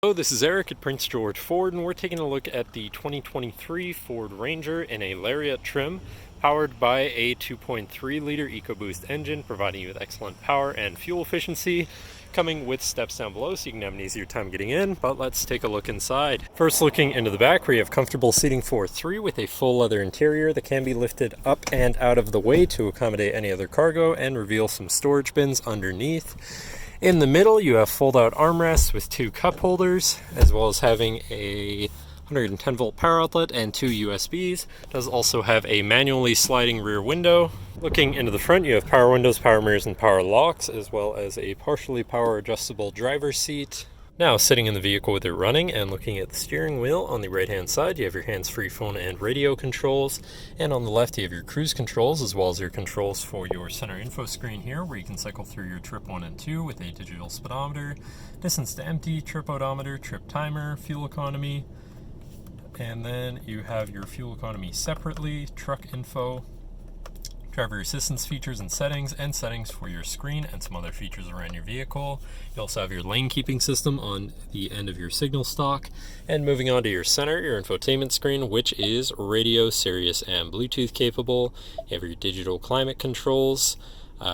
Hello, this is Eric at Prince George Ford, and we're taking a look at the 2023 Ford Ranger in a Lariat trim, powered by a 2.3-liter EcoBoost engine, providing you with excellent power and fuel efficiency, coming with steps down below so you can have an easier time getting in. But let's take a look inside. First, looking into the back, where you have comfortable seating for three with a full leather interior that can be lifted up and out of the way to accommodate any other cargo and reveal some storage bins underneath. In the middle, you have fold-out armrests with two cup holders, as well as having a 110-volt power outlet and two USBs. It does also have a manually sliding rear window. Looking into the front, you have power windows, power mirrors, and power locks, as well as a partially power adjustable driver's seat. Now, sitting in the vehicle with it running and looking at the steering wheel, on the right-hand side, you have your hands-free phone and radio controls. And on the left, you have your cruise controls, as well as your controls for your center info screen here, where you can cycle through your trip 1 and 2 with a digital speedometer, distance to empty, trip odometer, trip timer, fuel economy. And then you have your fuel economy separately, truck info, driver assistance features and settings for your screen, and some other features around your vehicle. You also have your lane keeping system on the end of your signal stock. And moving on to your center, your infotainment screen, which is radio, Sirius, and Bluetooth capable. You have your digital climate controls,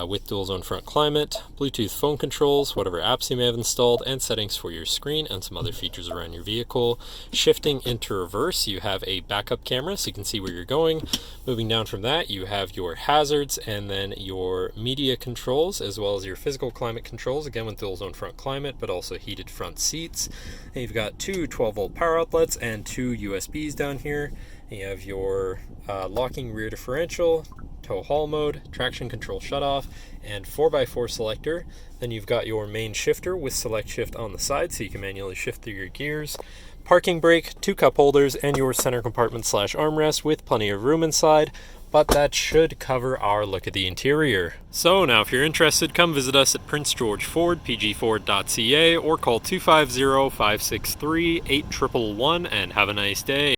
with dual zone front climate, Bluetooth phone controls, whatever apps you may have installed, and settings for your screen and some other features around your vehicle. Shifting into reverse, you have a backup camera so you can see where you're going. Moving down from that, you have your hazards and then your media controls, as well as your physical climate controls, again with dual zone front climate, but also heated front seats. And you've got two 12-volt power outlets and two USBs down here. And you have your locking rear differential, tow haul mode, traction control shutoff, and 4x4 selector. Then you've got your main shifter with select shift on the side so you can manually shift through your gears, parking brake, two cup holders, and your center compartment / armrest with plenty of room inside. But that should cover our look at the interior. So now if you're interested, come visit us at Prince George Ford, pgford.ca, or call 250-563-8111 and have a nice day.